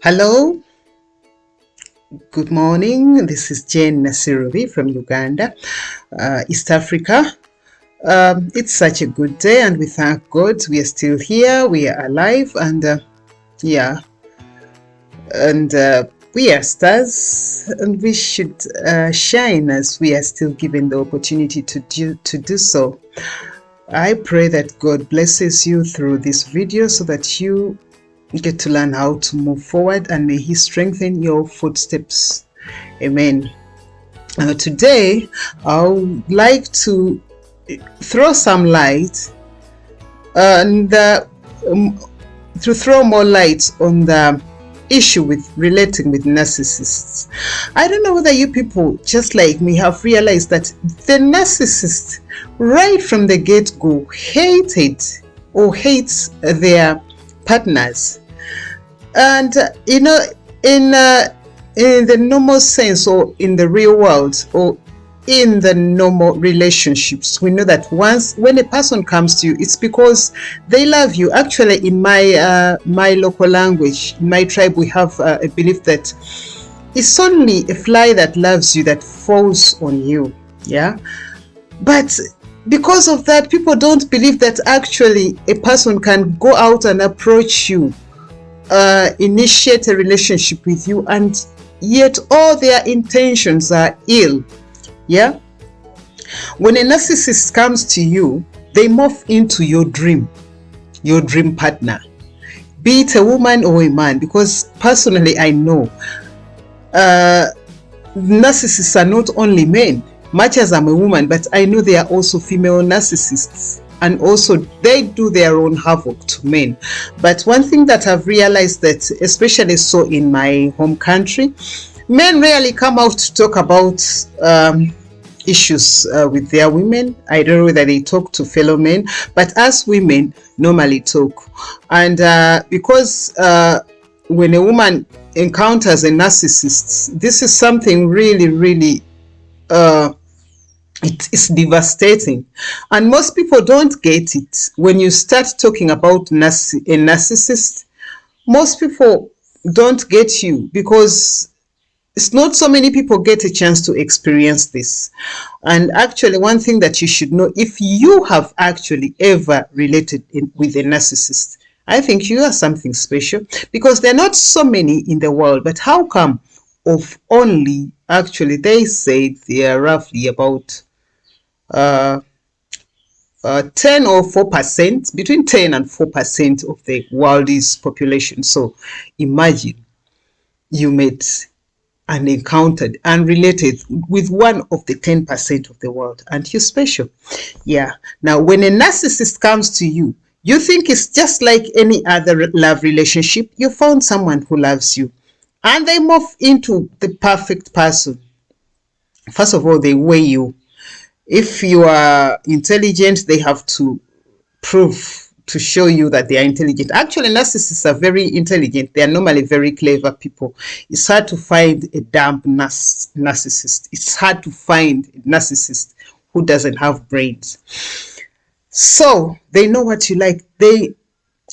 Hello, good morning. This is Jane Nasirubi from Uganda, East Africa. It's such a good day, and we thank God we are still here, we are alive, and yeah, and we are stars, and we should shine as we are still given the opportunity to do so. I pray that God blesses you through this video so that you get to learn how to move forward, and may He strengthen your footsteps. Amen. Today, I would like to throw some light and to throw more light on the issue with relating with narcissists. I don't know whether you people, just like me, have realized that the narcissist, right from the get-go, hates their partners. And in the normal sense, or in the real world, or in the normal relationships, we know that when a person comes to you, it's because they love you. Actually, in my local language, in my tribe, we have a belief that it's only a fly that loves you that falls on you. Yeah, but because of that, people don't believe that actually a person can go out and approach you, initiate a relationship with you, and yet all their intentions are ill. Yeah, when a narcissist comes to you, they morph into your dream partner, be it a woman or a man, because personally I know narcissists are not only men. Much as I'm a woman, but I know they are also female narcissists, and also they do their own havoc to men. But one thing that I've realized, that especially so in my home country, men rarely come out to talk about issues with their women. I don't know whether they talk to fellow men, but us women normally talk. And because when a woman encounters a narcissist, this is something really it's devastating, and most people don't get it. When you start talking about a narcissist, most people don't get you, because it's not so many people get a chance to experience this. And actually, one thing that you should know, if you have actually ever related with a narcissist, I think you are something special, because there are not so many in the world. But how come of only, actually they say there are roughly about 10 or 4%, between 10 and 4% of the world's population. So imagine you met and encountered and related with one of the 10% of the world, and you're special. Yeah. Now, when a narcissist comes to you, you think it's just like any other love relationship. You found someone who loves you, and they morph into the perfect person. First of all, they weigh you. If you are intelligent, they have to prove, to show you that they are intelligent. Actually, narcissists are very intelligent. They are normally very clever people. It's hard to find a dumb narcissist. It's hard to find a narcissist who doesn't have brains. So they know what you like. They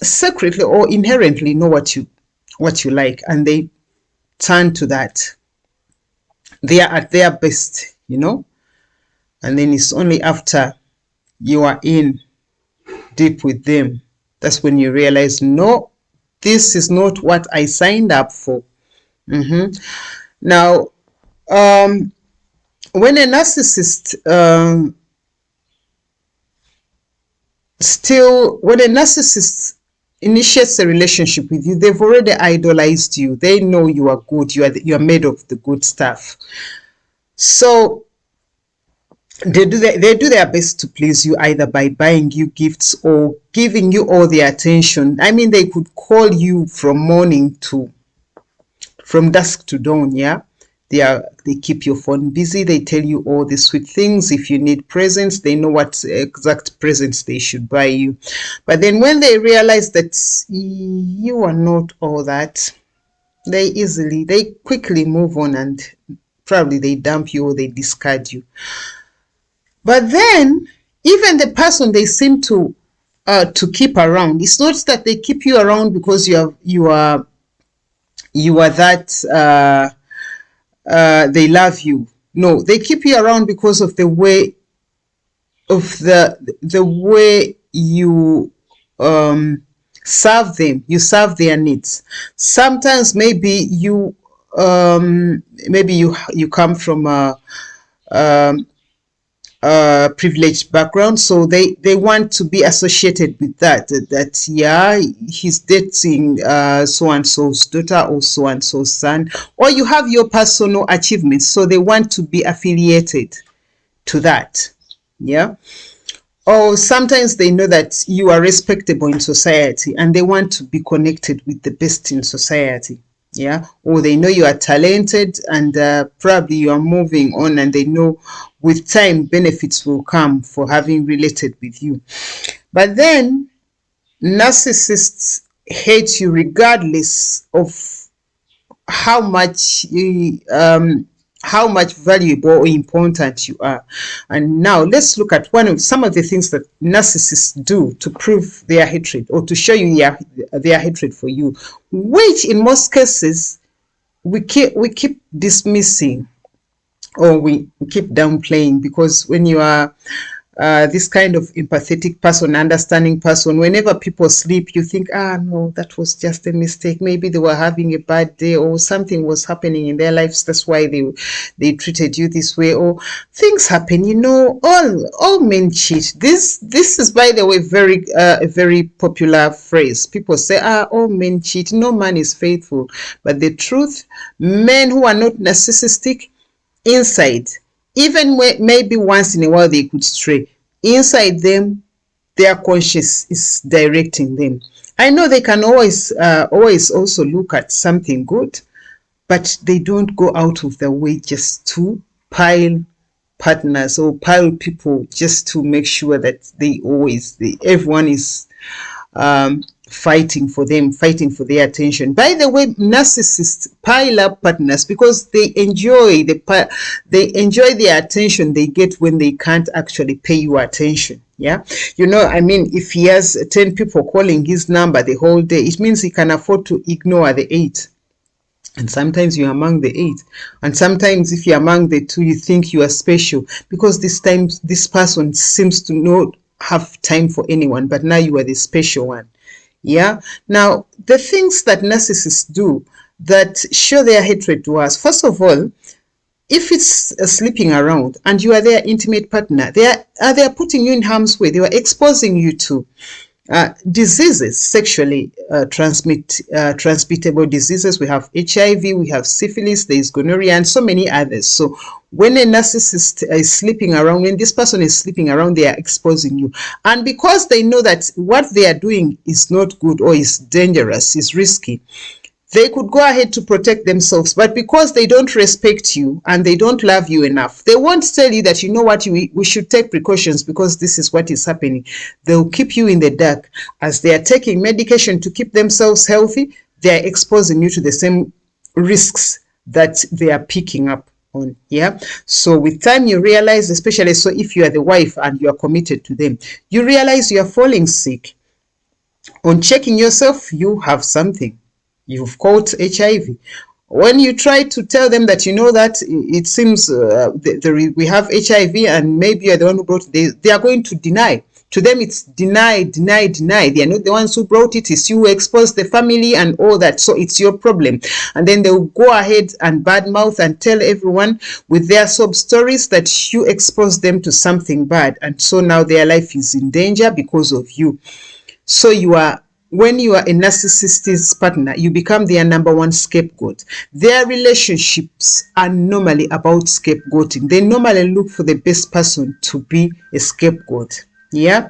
secretly or inherently know what you like, and they turn to that. They are at their best, and then it's only after you are in deep with them, that's when you realize, no, this is not what I signed up for. Now, when a narcissist initiates a relationship with you, they've already idolized you. They know you are good. You are made of the good stuff. So they do their best to please you, either by buying you gifts or giving you all their attention. I mean, they could call you from dusk to dawn. Yeah, they keep your phone busy. They tell you all the sweet things. If you need presents, they know what exact presents they should buy you. But then when they realize that you are not all that, they quickly move on, and probably they dump you or they discard you. But then, even the person they seem to keep around, it's not that they keep you around because you are you are that they love you. No, they keep you around because of the way you serve them. You serve their needs. Sometimes maybe you come from a privileged background, so they want to be associated with that yeah, he's dating so and so's daughter or so and so's son, or you have your personal achievements, so they want to be affiliated to that. Yeah. Or sometimes they know that you are respectable in society and they want to be connected with the best in society. Yeah. Or they know you are talented and probably you are moving on, and they know with time benefits will come for having related with you. But then narcissists hate you regardless of how much how much valuable or important you are. And now let's look at some of the things that narcissists do to prove their hatred, or to show you their hatred for you, which in most cases we keep dismissing, or we keep downplaying, because when you are this kind of empathetic person, understanding person, whenever people sleep, you think, no, that was just a mistake. Maybe they were having a bad day, or something was happening in their lives. That's why they treated you this way, or things happen. All men cheat. This is, by the way, a very popular phrase. People say, all men cheat. No man is faithful. But the truth, men who are not narcissistic, inside, even maybe once in a while they could stray, inside them their conscience is directing them. I know they can always also look at something good, but they don't go out of their way just to pile partners or pile people, just to make sure that everyone is fighting for them, fighting for their attention. By the way, narcissists pile up partners because they enjoy the attention they get when they can't actually pay you attention. Yeah. If he has 10 people calling his number the whole day, it means he can afford to ignore the 8. And sometimes you're among the 8. And sometimes if you're among the 2, you think you are special, because this person seems to not have time for anyone, but now you are the special one. Yeah. Now, the things that narcissists do that show their hatred to us, first of all, if it's sleeping around and you are their intimate partner, they are putting you in harm's way. They are exposing you to diseases, sexually transmittable diseases. We have HIV, we have syphilis, there is gonorrhea, and so many others. So when a narcissist is sleeping around, when this person is sleeping around, they are exposing you. And because they know that what they are doing is not good, or is dangerous, is risky, they could go ahead to protect themselves. But because they don't respect you and they don't love you enough, they won't tell you that, you know what, we should take precautions because this is what is happening. They'll keep you in the dark. As they are taking medication to keep themselves healthy, they are exposing you to the same risks that they are picking up on. Yeah. So with time you realize, especially so if you are the wife and you are committed to them, you realize you are falling sick. On checking yourself, you have something. You've caught HIV. When you try to tell them that, that it seems we have HIV and maybe you're the one who brought it, they are going to deny. To them, it's deny. They are not the ones who brought it. It's you who exposed the family and all that. So it's your problem. And then they'll go ahead and badmouth and tell everyone with their sob stories that you exposed them to something bad. And so now their life is in danger because of you. So when you are a narcissist's partner, you become their number one scapegoat. Their relationships are normally about scapegoating. They normally look for the best person to be a scapegoat. Yeah.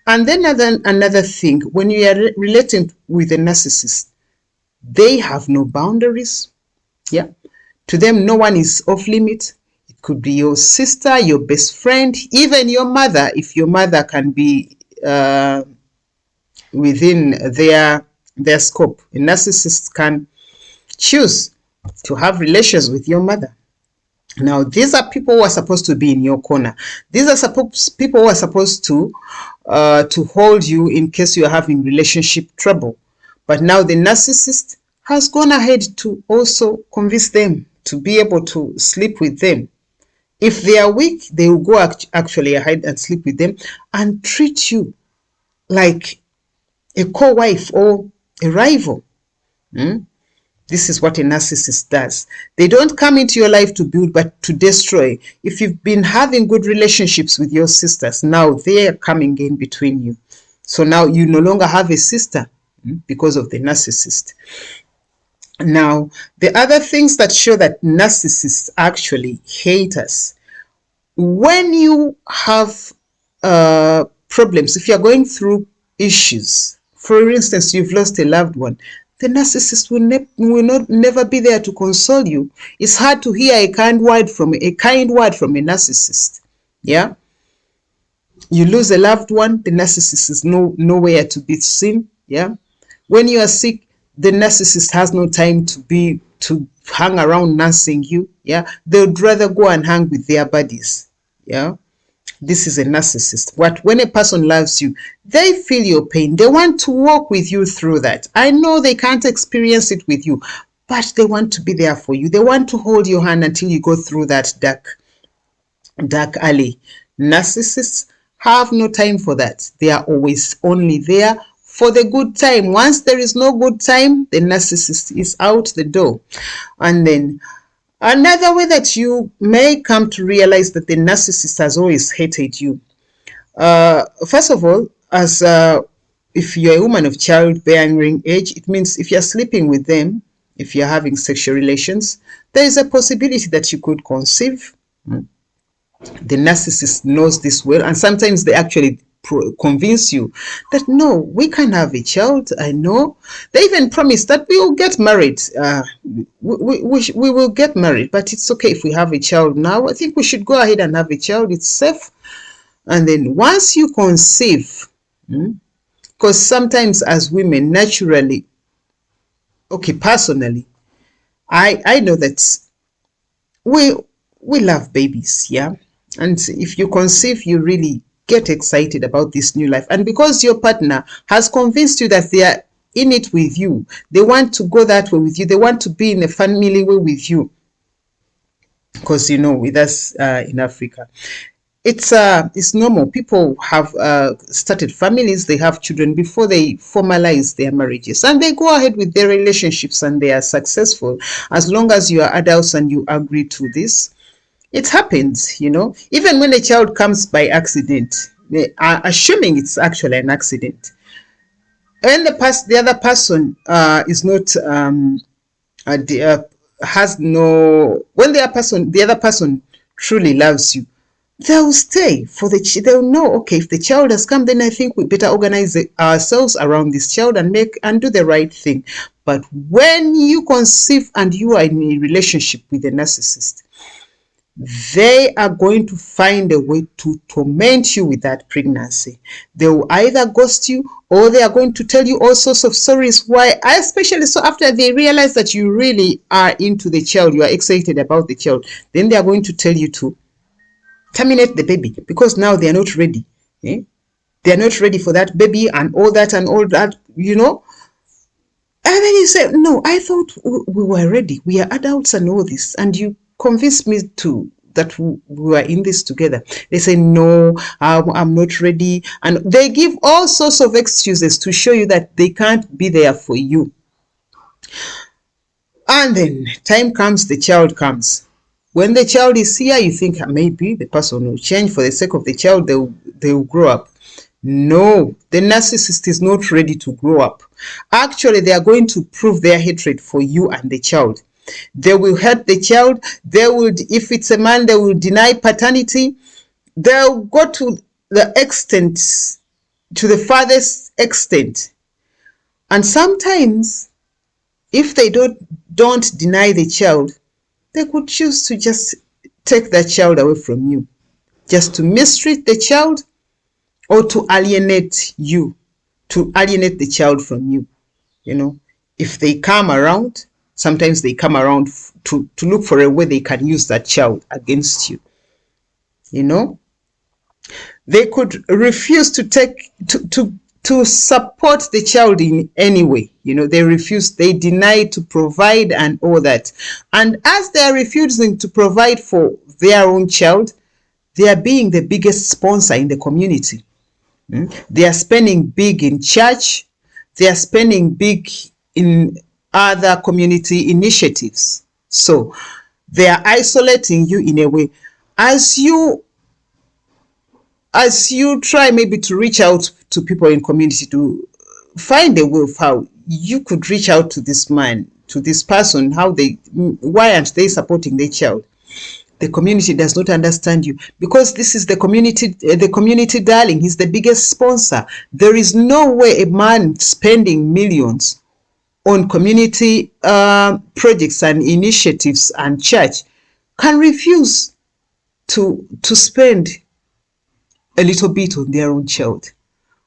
And then another thing, when you are relating with a narcissist, they have no boundaries. Yeah. To them, no one is off limit. It could be your sister, your best friend, even your mother, if your mother can be within their scope. A narcissist can choose to have relations with your mother. Now, these are people who are supposed to be in your corner. These are people who are supposed to hold you in case you are having relationship trouble. But now the narcissist has gone ahead to also convince them to be able to sleep with them. If they are weak, they will go actually ahead and sleep with them and treat you like a co-wife or a rival. This is what a narcissist does. They don't come into your life to build, but to destroy. If you've been having good relationships with your sisters, now they are coming in between you. So now you no longer have a sister because of the narcissist. Now, the other things that show that narcissists actually hate us, when you have problems, if you're going through issues, for instance, you've lost a loved one, the narcissist will never be there to console you. It's hard to hear a kind word from a narcissist. Yeah, you lose a loved one, the narcissist is nowhere to be seen. Yeah, when you are sick, the narcissist has no time to hang around nursing you. Yeah, they would rather go and hang with their buddies. Yeah, this is a narcissist. When a person loves you, they feel your pain. They want to walk with you through that. I know they can't experience it with you, but they want to be there for you. They want to hold your hand until you go through that dark alley. Narcissists have no time for that. They are always only there for the good time. Once there is no good time, the narcissist is out the door. And then another way that you may come to realize that the narcissist has always hated you. First of all, as if you're a woman of childbearing age, it means if you're sleeping with them, if you're having sexual relations, there is a possibility that you could conceive. The narcissist knows this well, and sometimes they actually convince you that no, we can have a child. I know they even promise that we will get married. We will get married, but it's okay if we have a child now. I think we should go ahead and have a child. It's safe. And then once you conceive, because sometimes as women naturally, okay, personally, I know that we love babies, yeah. And if you conceive, you really get excited about this new life. And because your partner has convinced you that they are in it with you, they want to go that way with you, they want to be in a family way with you. Because with us in Africa, it's normal. People have started families, they have children before they formalize their marriages, and they go ahead with their relationships and they are successful as long as you are adults and you agree to this. It happens, even when a child comes by accident, assuming it's actually an accident, when the other person is not has no, when the other person truly loves you, they'll stay for they'll know, okay, if the child has come, then I think we better organize ourselves around this child and do the right thing. But when you conceive and you are in a relationship with a narcissist, they are going to find a way to torment you with that pregnancy. They will either ghost you, or they are going to tell you all sorts of stories why, especially so after they realize that you really are into the child, you are excited about the child, then they are going to tell you to terminate the baby because now they are not ready. They are not ready for that baby and all that. And then you say, no, I thought we were ready. We are adults and all this. And you convinced me that we were in this together. They say, no, I'm not ready. And they give all sorts of excuses to show you that they can't be there for you. And then time comes, the child comes. When the child is here, you think maybe the person will change for the sake of the child. They will grow up. No, the narcissist is not ready to grow up. Actually, they are going to prove their hatred for you and the child. They will hurt the child. They will, if it's a man, they will deny paternity. They'll go to the extent, to the farthest extent. And sometimes, if they don't deny the child, they could choose to just take that child away from you, just to mistreat the child, or to alienate you, to alienate the child from you. If they come around, sometimes they come around to look for a way they can use that child against you. They could refuse to to support the child in any way. They refuse, they deny to provide and all that. And as they are refusing to provide for their own child, they are being the biggest sponsor in the community. They are spending big in church. They are spending big in other community initiatives. So they are isolating you in a way. As you try maybe to reach out to people in community, to find a way of how you could reach out to this man, to this person, why aren't they supporting their child? The community does not understand you, because this is the community darling. He's the biggest sponsor. There is no way a man spending millions on community projects and initiatives and church can refuse to spend a little bit on their own child.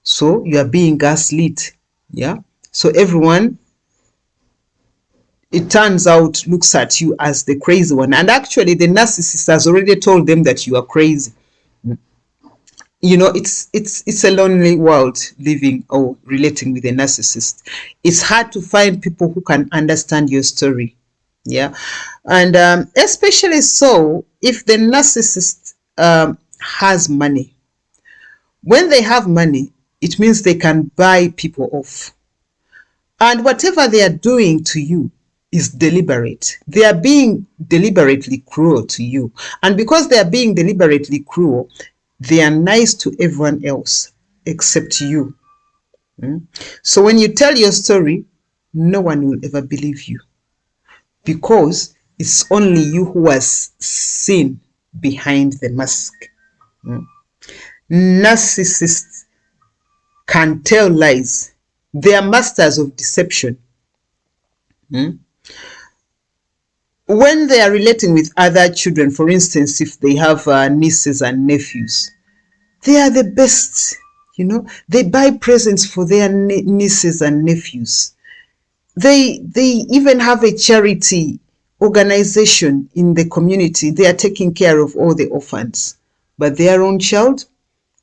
So you are being gaslit. Yeah. So everyone, it turns out, looks at you as the crazy one. And actually, the narcissist has already told them that you are crazy. It's a lonely world living or relating with a narcissist. It's hard to find people who can understand your story. Yeah. And especially so if the narcissist has money. When they have money, it means they can buy people off. And whatever they are doing to you is deliberate. They are being deliberately cruel to you. And because they are being deliberately cruel, they are nice to everyone else except you. So when you tell your story, no one will ever believe you, because it's only you who has seen behind the mask. Narcissists can tell lies. They are masters of deception. When they are relating with other children, for instance, if they have nieces and nephews, they are the best. They buy presents for their nieces and nephews. They even have a charity organization in the community. They are taking care of all the orphans, but their own child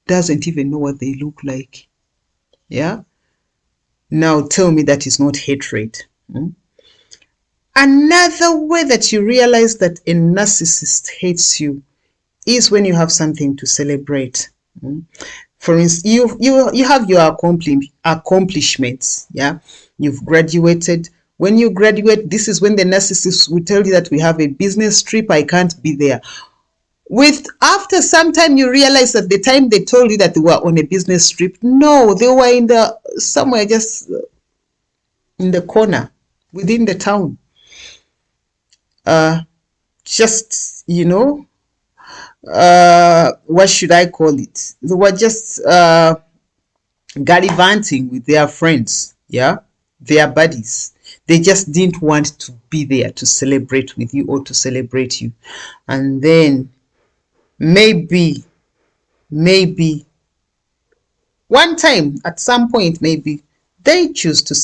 doesn't even know what they look like. Yeah. Now tell me that is not hatred. Another way that you realize that a narcissist hates you is when you have something to celebrate. For instance, you have your accomplishments. Yeah, you've graduated. When you graduate, this is when the narcissist will tell you that we have a business trip, I can't be there. After some time, you realize that the time they told you that they were on a business trip, no, they were somewhere just in the corner within the town. What should I call it? They were just gallivanting with their friends, yeah, their buddies. They just didn't want to be there to celebrate with you or to celebrate you. And then maybe one time, at some point, maybe they choose to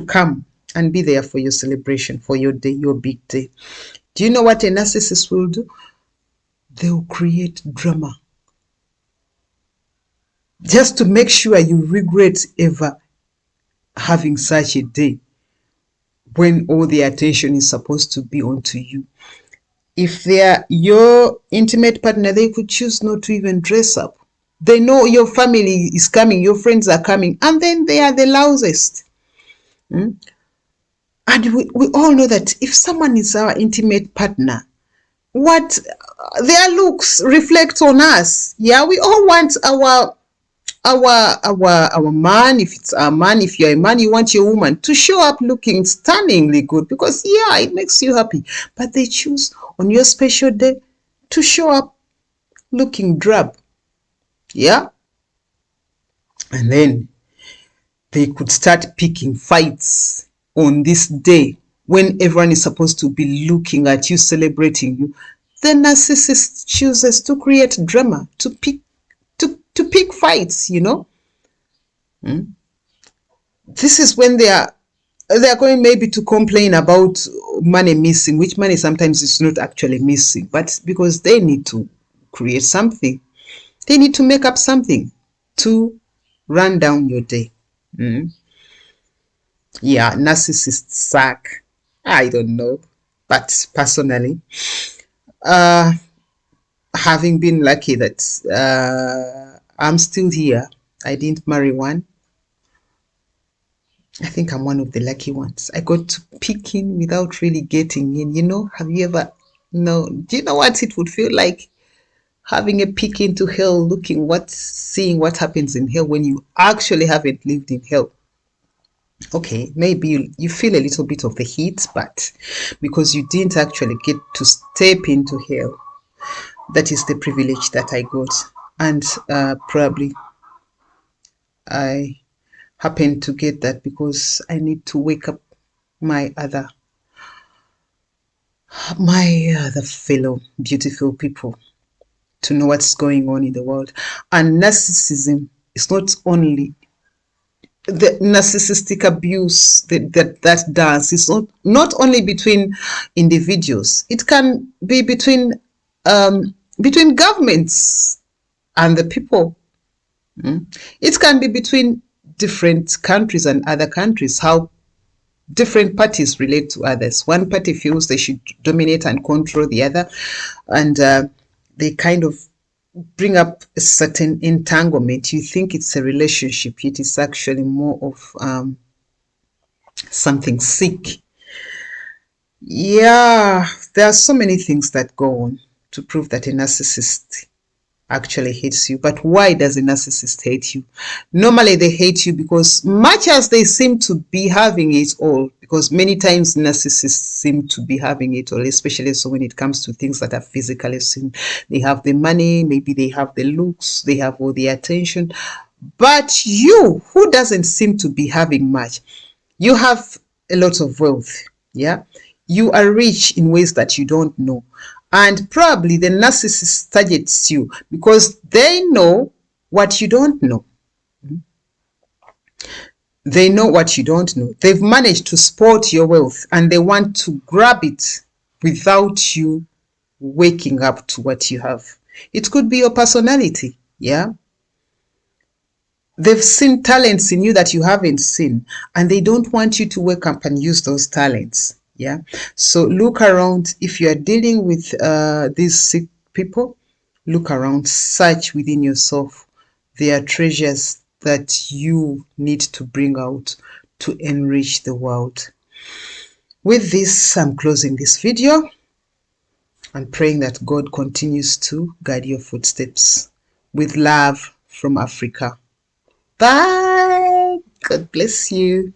come and be there for your celebration, for your day, your big day. Do you know what a narcissist will do? They will create drama just to make sure you regret ever having such a day when all the attention is supposed to be onto you. If they are your intimate partner, they could choose not to even dress up. They know your family is coming, your friends are coming, and then they are the loudest. And we all know that if someone is our intimate partner, what their looks reflect on us. Yeah, we all want our man. If it's a man, if you're a man, you want your woman to show up looking stunningly good, because yeah, it makes you happy. But they choose on your special day to show up looking drab. Yeah. And then they could start picking fights on this day when everyone is supposed to be looking at you, celebrating you. The narcissist chooses to create drama, to pick fights, This is when they are going maybe to complain about money missing, which money sometimes is not actually missing, but because they need to create something. They need to make up something to run down your day. Mm. Yeah, narcissists suck. I don't know. But personally, uh, having been lucky that I'm still here, I didn't marry one. I think I'm one of the lucky ones. I got to peek in without really getting in. Have you ever, no, do you know what it would feel like having a peek into hell, seeing what happens in hell when you actually haven't lived in hell? Okay, maybe you feel a little bit of the heat, but because you didn't actually get to step into hell, that is the privilege that I got. And probably I happened to get that because I need to wake up my other fellow beautiful people to know what's going on in the world. And narcissism is not only the narcissistic abuse that does. It's not only between individuals. It can be between governments and the people. It can be between different countries and other countries. How different parties relate to others. One party feels they should dominate and control the other, and they kind of bring up a certain entanglement. You think it's a relationship, it is actually more of something sick. Yeah, there are so many things that go on to prove that a narcissist actually hates you. But why does a narcissist hate you? Normally they hate you because much as they seem to be having it all, because many times narcissists seem to be having it all, especially so when it comes to things that are physically seen. They have the money, maybe they have the looks, they have all the attention. But you, who doesn't seem to be having much, you have a lot of wealth. Yeah, you are rich in ways that you don't know, and probably the narcissist targets you because they know what you don't know. They know what you don't know. They've managed to sport your wealth and they want to grab it without you waking up to what you have. It could be your personality. Yeah, they've seen talents in you that you haven't seen, and they don't want you to wake up and use those talents. Yeah. So look around. If you are dealing with these sick people, look around, search within yourself. There are treasures that you need to bring out to enrich the world. With this, I'm closing this video and praying that God continues to guide your footsteps. With love from Africa. Bye. God bless you.